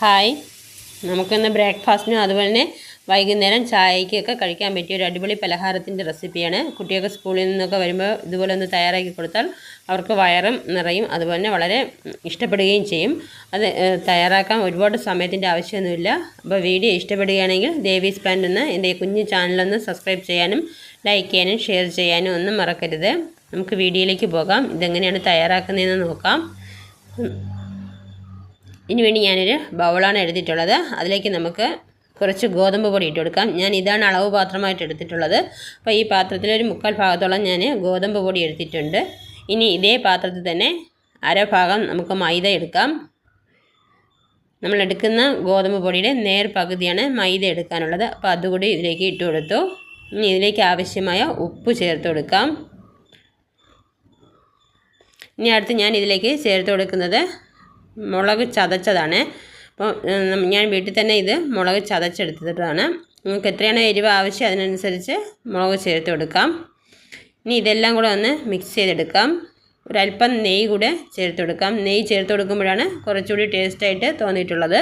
Hi, നമുക്കിന്ന് ബ്രേക്ക്ഫാസ്റ്റിനും അതുപോലെ തന്നെ വൈകുന്നേരം ചായയ്ക്കൊക്കെ കഴിക്കാൻ പറ്റിയ ഒരു അടിപൊളി പലഹാരത്തിൻ്റെ റെസിപ്പിയാണ്. കുട്ടിയൊക്കെ സ്കൂളിൽ നിന്നൊക്കെ വരുമ്പോൾ ഇതുപോലെ ഒന്ന് തയ്യാറാക്കി കൊടുത്താൽ അവർക്ക് വയറും നിറയും, അതുപോലെ തന്നെ വളരെ ഇഷ്ടപ്പെടുകയും ചെയ്യും. അത് തയ്യാറാക്കാൻ ഒരുപാട് സമയത്തിൻ്റെ ആവശ്യമൊന്നുമില്ല. അപ്പോൾ വീഡിയോ ഇഷ്ടപ്പെടുകയാണെങ്കിൽ ദേവീസ് പ്ലാന്റ് എന്ന എൻ്റെ കുഞ്ഞു ചാനലൊന്ന് സബ്സ്ക്രൈബ് ചെയ്യാനും ലൈക്ക് ചെയ്യാനും ഷെയർ ചെയ്യാനും ഒന്നും മറക്കരുത്. നമുക്ക് വീഡിയോയിലേക്ക് പോകാം. ഇതെങ്ങനെയാണ് തയ്യാറാക്കുന്നതെന്ന് നോക്കാം. ഇതിനു വേണ്ടി ഞാനൊരു ബൗളാണ് എടുത്തിട്ടുള്ളത്. അതിലേക്ക് നമുക്ക് കുറച്ച് ഗോതമ്പ് പൊടി ഇട്ട് കൊടുക്കാം. ഞാൻ ഇതാണ് അളവ് പാത്രമായിട്ട് എടുത്തിട്ടുള്ളത്. അപ്പോൾ ഈ പാത്രത്തിലൊരു 3/4 ഭാഗത്തോളം ഞാൻ ഗോതമ്പ് പൊടി എടുത്തിട്ടുണ്ട്. ഇനി ഇതേ പാത്രത്തിൽ തന്നെ അരഭാഗം നമുക്ക് മൈദ എടുക്കാം. നമ്മൾ എടുക്കുന്ന ഗോതമ്പ് പൊടിയുടെ നേർ പകുതിയാണ് മൈദ എടുക്കാനുള്ളത്. അപ്പോൾ അതുകൂടി ഇതിലേക്ക് ഇട്ട് കൊടുത്തു. ഇനി ഇതിലേക്ക് ആവശ്യമായ ഉപ്പ് ചേർത്ത് കൊടുക്കാം. ഇനി അടുത്ത് ഞാൻ ഇതിലേക്ക് ചേർത്ത് കൊടുക്കുന്നത് മുളക് ചതച്ചതാണ്. അപ്പോൾ ഞാൻ വീട്ടിൽ തന്നെ ഇത് മുളക് ചതച്ചെടുത്തിട്ടാണ്. നിങ്ങൾക്ക് എത്രയാണോ എരിവ് ആവശ്യം അതിനനുസരിച്ച് മുളക് ചേർത്ത് കൊടുക്കാം. ഇനി ഇതെല്ലാം കൂടെ ഒന്ന് മിക്സ് ചെയ്തെടുക്കാം. ഒരല്പം നെയ്യ് കൂടെ ചേർത്ത് കൊടുക്കാം. നെയ്യ് ചേർത്ത് കൊടുക്കുമ്പോഴാണ് കുറച്ചുകൂടി ടേസ്റ്റായിട്ട് തോന്നിയിട്ടുള്ളത്.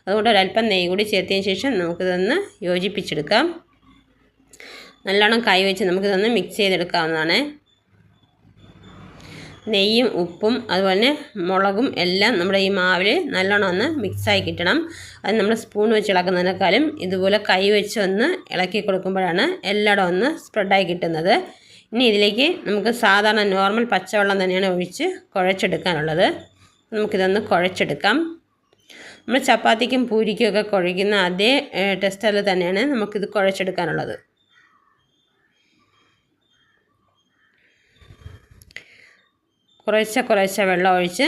അതുകൊണ്ട് ഒരല്പം നെയ്യ് കൂടി ചേർത്തതിന് ശേഷം നമുക്കിതൊന്ന് യോജിപ്പിച്ചെടുക്കാം. നല്ലോണം കൈ വെച്ച് നമുക്കിതൊന്ന് മിക്സ് ചെയ്തെടുക്കാവുന്നതാണ്. നെയ്യും ഉപ്പും അതുപോലെ തന്നെ മുളകും എല്ലാം നമ്മുടെ ഈ മാവിൽ നല്ലോണം ഒന്ന് മിക്സായി കിട്ടണം. അത് നമ്മൾ സ്പൂൺ വെച്ച് ഇളക്കുന്നതിനേക്കാളും ഇതുപോലെ കൈ വെച്ച് ഒന്ന് ഇളക്കി കൊടുക്കുമ്പോഴാണ് എല്ലായിടും ഒന്ന് സ്പ്രെഡായി കിട്ടുന്നത്. ഇനി ഇതിലേക്ക് നമുക്ക് സാധാരണ നോർമൽ പച്ചവെള്ളം തന്നെയാണ് ഒഴിച്ച് കുഴച്ചെടുക്കാനുള്ളത്. നമുക്കിതൊന്ന് കുഴച്ചെടുക്കാം. നമ്മൾ ചപ്പാത്തിക്കും പൂരിക്കും ഒക്കെ കുഴയ്ക്കുന്ന അതേ ടെക്സ്ചറിൽ തന്നെയാണ് നമുക്കിത് കുഴച്ചെടുക്കാനുള്ളത്. കുറേശ്ശെ വെള്ളം ഒഴിച്ച്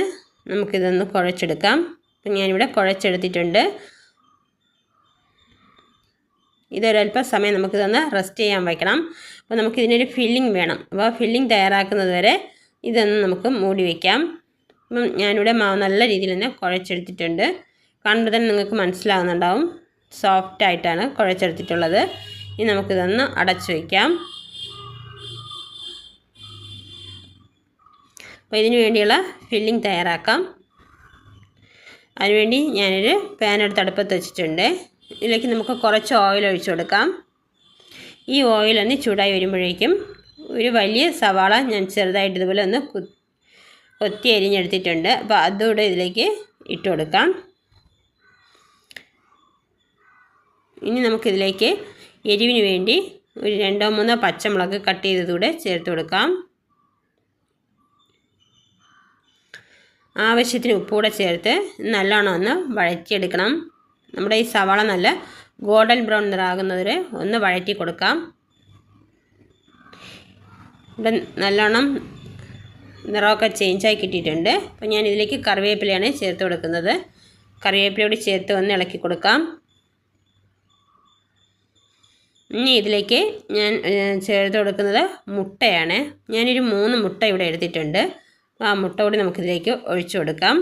നമുക്കിതൊന്ന് കുഴച്ചെടുക്കാം. അപ്പം ഞാനിവിടെ കുഴച്ചെടുത്തിട്ടുണ്ട്. ഇതൊരല്പം സമയം നമുക്കിതൊന്ന് റെസ്റ്റ് ചെയ്യാൻ വയ്ക്കണം. അപ്പോൾ നമുക്കിതിനൊരു ഫില്ലിംഗ് വേണം. അപ്പോൾ ഫില്ലിംഗ് തയ്യാറാക്കുന്നത് വരെ ഇതൊന്ന് നമുക്ക് മൂടി വയ്ക്കാം. അപ്പം ഞാനിവിടെ മാവ് നല്ല രീതിയിൽ തന്നെ കുഴച്ചെടുത്തിട്ടുണ്ട്. കാണുമ്പോൾ തന്നെ നിങ്ങൾക്ക് മനസ്സിലാകുന്നുണ്ടാവും സോഫ്റ്റായിട്ടാണ് കുഴച്ചെടുത്തിട്ടുള്ളത്. ഇനി നമുക്കിതൊന്ന് അടച്ചു വയ്ക്കാം. അപ്പോൾ ഇതിനു വേണ്ടിയുള്ള ഫില്ലിംഗ് തയ്യാറാക്കാം. അതിനുവേണ്ടി ഞാനൊരു പാൻ എടുത്ത് അടുപ്പത്ത് വെച്ചിട്ടുണ്ട്. ഇതിലേക്ക് നമുക്ക് കുറച്ച് ഓയിൽ ഒഴിച്ചു കൊടുക്കാം. ഈ ഓയിലൊന്ന് ചൂടായി വരുമ്പോഴേക്കും ഒരു വലിയ സവാള ഞാൻ ചെറുതായിട്ട് ഇതുപോലെ ഒന്ന് കൊത്തി അരിഞ്ഞെടുത്തിട്ടുണ്ട്. അപ്പോൾ അതുകൂടെ ഇതിലേക്ക് ഇട്ട് കൊടുക്കാം. ഇനി നമുക്കിതിലേക്ക് എരിവിന് വേണ്ടി ഒരു 2-3 പച്ചമുളക് കട്ട് ചെയ്തതുകൂടെ ചേർത്ത് കൊടുക്കാം. ആവശ്യത്തിന് ഉപ്പുകൂടെ ചേർത്ത് നല്ലോണം ഒന്ന് വഴറ്റിയെടുക്കണം. നമ്മുടെ ഈ സവാള നല്ല ഗോൾഡൻ ബ്രൗൺ നിറാകുന്നവരെ ഒന്ന് വഴറ്റി കൊടുക്കാം. ഇവിടെ നല്ലോണം നിറമൊക്കെ ചേഞ്ചായി കിട്ടിയിട്ടുണ്ട്. അപ്പോൾ ഞാൻ ഇതിലേക്ക് കറിവേപ്പിലയാണ് ചേർത്ത് കൊടുക്കുന്നത്. കറിവേപ്പിലയോട് ചേർത്ത് ഒന്ന് ഇളക്കി കൊടുക്കാം. ഇനി ഇതിലേക്ക് ഞാൻ ചേർത്ത് കൊടുക്കുന്നത് മുട്ടയാണ്. ഞാനൊരു 3 മുട്ട ഇവിടെ എടുത്തിട്ടുണ്ട്. ആ മുട്ട കൂടി നമുക്കിതിലേക്ക് ഒഴിച്ചു കൊടുക്കാം.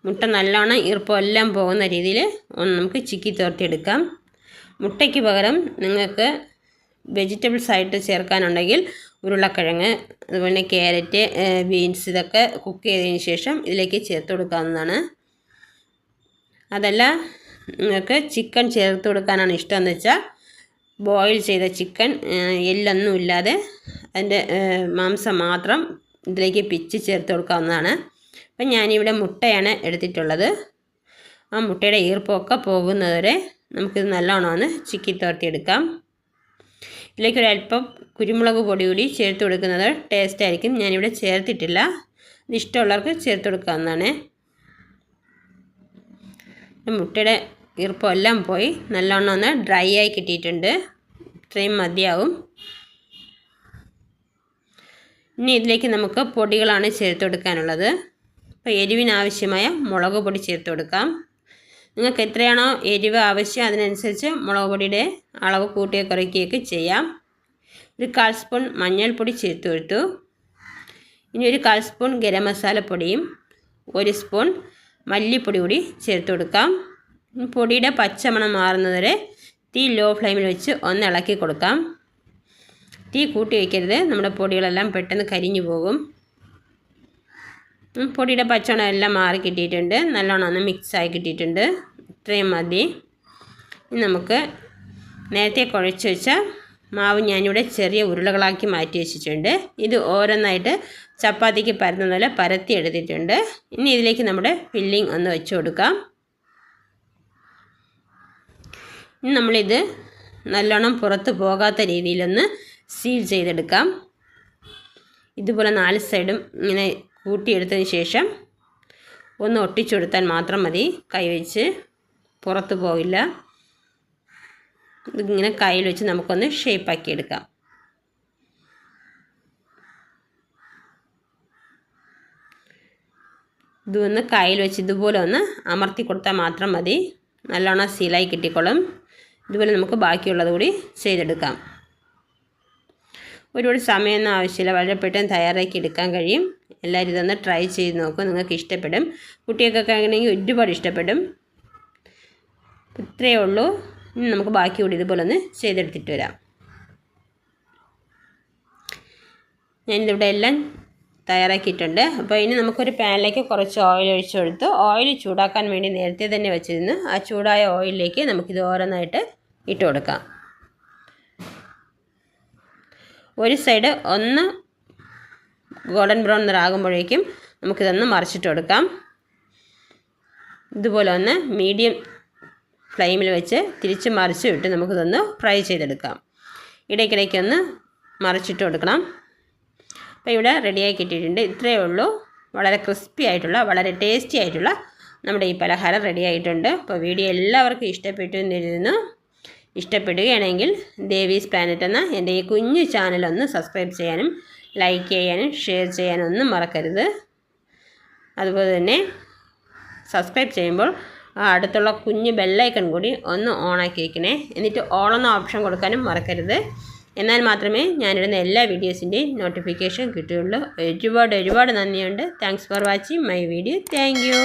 മുട്ട നല്ലോണം ഈർപ്പം പോകുന്ന രീതിയിൽ ഒന്ന് നമുക്ക് ചിക്കി തോർത്തിയെടുക്കാം. മുട്ടയ്ക്ക് പകരം നിങ്ങൾക്ക് വെജിറ്റബിൾസ് ആയിട്ട് ചേർക്കാനുണ്ടെങ്കിൽ ഉരുളക്കിഴങ്ങ് അതുപോലെ ക്യാരറ്റ്, ബീൻസ് ഇതൊക്കെ കുക്ക് ചെയ്തതിന് ശേഷം ഇതിലേക്ക് ചേർത്ത് കൊടുക്കാവുന്നതാണ്. അതല്ല നിങ്ങൾക്ക് ചിക്കൻ ചേർത്ത് കൊടുക്കാനാണ് ഇഷ്ടമെന്ന് വെച്ചാൽ ബോയിൽ ചെയ്ത ചിക്കൻ എല്ലൊന്നും ഇല്ലാതെ അതിൻ്റെ മാംസം മാത്രം ഇതിലേക്ക് പിച്ച് ചേർത്ത് കൊടുക്കാവുന്നതാണ്. അപ്പം ഞാനിവിടെ മുട്ടയാണ് എടുത്തിട്ടുള്ളത്. ആ മുട്ടയുടെ ഈർപ്പമൊക്കെ പോകുന്നതുവരെ നമുക്കിത് നല്ലോണം ഒന്ന് ചിക്കി തോർത്തിയെടുക്കാം. ഇതിലേക്ക് ഒരല്പം കുരുമുളക് പൊടി കൂടി ചേർത്ത് കൊടുക്കുന്നത് ടേസ്റ്റ് ആയിരിക്കും. ഞാനിവിടെ ചേർത്തിട്ടില്ല. ഇത് ഇഷ്ടമുള്ളവർക്ക് ചേർത്ത് കൊടുക്കാവുന്നതാണ്. മുട്ടയുടെ ഈർപ്പം പോയി നല്ലോണം ഒന്ന് ഡ്രൈ ആയി കിട്ടിയിട്ടുണ്ട്. ഇത്രയും മതിയാവും. ഇനി ഇതിലേക്ക് നമുക്ക് പൊടികളാണ് ചേർത്ത് കൊടുക്കാനുള്ളത്. അപ്പോൾ എരിവിനാവശ്യമായ മുളക് പൊടി ചേർത്ത് കൊടുക്കാം. നിങ്ങൾക്ക് എത്രയാണോ എരിവ് ആവശ്യം അതിനനുസരിച്ച് മുളക് പൊടിയുടെ അളവ് കൂട്ടുകയോ കുറയ്ക്കുകയൊക്കെ ചെയ്യാം. ഒരു 1/4 സ്പൂൺ മഞ്ഞൾപ്പൊടി ചേർത്ത് കൊടുത്തു. ഇനി ഒരു 1/4 സ്പൂൺ ഗരം മസാലപ്പൊടിയും 1 സ്പൂൺ മല്ലിപ്പൊടി കൂടി ചേർത്ത് കൊടുക്കാം. പൊടിയുടെ പച്ചമണം മാറുന്നതുവരെ തീ ലോ ഫ്ലെയിമിൽ വെച്ച് ഒന്ന് ഇളക്കി കൊടുക്കാം. തീ കൂട്ടി വയ്ക്കരുത്, നമ്മുടെ പൊടികളെല്ലാം പെട്ടെന്ന് കരിഞ്ഞു പോകും. പൊടിയുടെ പച്ചമണം എല്ലാം മാറി കിട്ടിയിട്ടുണ്ട്. നല്ലോണം ഒന്ന് മിക്സായി കിട്ടിയിട്ടുണ്ട്. ഇത്രയും മതി. ഇനി നമുക്ക് നേരത്തെ കുഴച്ച് വെച്ച മാവ് ഞാനിവിടെ ചെറിയ ഉരുളകളാക്കി മാറ്റി വെച്ചിട്ടുണ്ട്. ഇത് ഓരോന്നായിട്ട് ചപ്പാത്തിക്ക് പരത്തുന്ന പോലെ പരത്തി എടുത്തിട്ടുണ്ട്. ഇനി ഇതിലേക്ക് നമ്മുടെ ഫില്ലിംഗ് ഒന്ന് വെച്ച് കൊടുക്കാം. ഇനി നമ്മളിത് നല്ലോണം പുറത്ത് പോകാത്ത രീതിയിലൊന്ന് സീൽ ചെയ്തെടുക്കാം. ഇതുപോലെ 4 സൈഡും ഇങ്ങനെ കൂട്ടിയെടുത്തതിന് ശേഷം ഒന്ന് ഒട്ടിച്ചു കൊടുത്താൽ മാത്രം മതി. കൈവച്ച് പുറത്ത് പോകില്ല. ഇതിങ്ങനെ കയ്യിൽ വെച്ച് നമുക്കൊന്ന് ഷേപ്പാക്കി എടുക്കാം. ഇതൊന്ന് കയ്യിൽ വെച്ച് ഇതുപോലെ ഒന്ന് അമർത്തി കൊടുത്താൽ മാത്രം മതി. നല്ലോണം സീലായി കിട്ടിക്കോളും. ഇതുപോലെ നമുക്ക് ബാക്കിയുള്ളത് കൂടി ചെയ്തെടുക്കാം. ഒരുപാട് സമയമൊന്നും ആവശ്യമില്ല. വളരെ പെട്ടെന്ന് തയ്യാറാക്കി എടുക്കാൻ കഴിയും. എല്ലാവരും ഇതൊന്ന് ട്രൈ ചെയ്ത് നോക്കും. നിങ്ങൾക്ക് ഇഷ്ടപ്പെടും. കുട്ടികൾക്കൊക്കെ ആണെങ്കിൽ ഒരുപാട് ഇഷ്ടപ്പെടും. ഇത്രയേ ഉള്ളൂ. ഇനി നമുക്ക് ബാക്കി കൂടി ഇതുപോലെ ഒന്ന് ചെയ്തെടുത്തിട്ട് വരാം. ഞാനിതിവിടെ എല്ലാം തയ്യാറാക്കിയിട്ടുണ്ട്. അപ്പോൾ ഇനി നമുക്കൊരു പാനിലേക്ക് കുറച്ച് ഓയിൽ ഒഴിച്ചു കൊടുത്ത് ഓയിൽ ചൂടാക്കാൻ വേണ്ടി നേരത്തെ തന്നെ വെച്ചിരുന്നു. ആ ചൂടായ ഓയിലിലേക്ക് നമുക്കിത് ഓരോന്നായിട്ട് ഇട്ട് കൊടുക്കാം. ഒരു സൈഡ് ഒന്ന് ഗോൾഡൻ ബ്രൗൺ നിറാകുമ്പോഴേക്കും നമുക്കിതൊന്ന് മറിച്ചിട്ട് കൊടുക്കാം. ഇതുപോലെ ഒന്ന് മീഡിയം ഫ്ലെയിമിൽ വെച്ച് തിരിച്ച് മറിച്ച് ഇട്ട് നമുക്കിതൊന്ന് ഫ്രൈ ചെയ്തെടുക്കാം. ഇടയ്ക്കിടയ്ക്കൊന്ന് മറിച്ചിട്ട് കൊടുക്കണം. അപ്പോൾ ഇവിടെ റെഡിയായി കിട്ടിയിട്ടുണ്ട്. ഇത്രയേ ഉള്ളൂ. വളരെ ക്രിസ്പി ആയിട്ടുള്ള വളരെ ടേസ്റ്റി ആയിട്ടുള്ള നമ്മുടെ ഈ പലഹാരം റെഡി ആയിട്ടുണ്ട്. അപ്പോൾ വീഡിയോ എല്ലാവർക്കും ഇഷ്ടപ്പെട്ടു എന്നിരുന്നു. ഇഷ്ടപ്പെടുകയാണെങ്കിൽ ദേവീസ് പ്ലാനറ്റ് എന്ന എൻ്റെ ഈ കുഞ്ഞു ചാനലൊന്ന് സബ്സ്ക്രൈബ് ചെയ്യാനും ലൈക്ക് ചെയ്യാനും ഷെയർ ചെയ്യാനും ഒന്നും മറക്കരുത്. അതുപോലെ തന്നെ സബ്സ്ക്രൈബ് ചെയ്യുമ്പോൾ അടുത്തുള്ള കുഞ്ഞ് ബെല്ലൈക്കൺ കൂടി ഒന്ന് ഓണാക്കി വയ്ക്കണേ. എന്നിട്ട് ഓൾ എന്ന ഓപ്ഷൻ കൊടുക്കാനും മറക്കരുത്. എന്നാൽ മാത്രമേ ഞാനിടുന്ന എല്ലാ വീഡിയോസിൻ്റെയും നോട്ടിഫിക്കേഷൻ കിട്ടുകയുള്ളൂ. ഒരുപാട് നന്ദിയുണ്ട്. Thanks for watching my video. Thank you.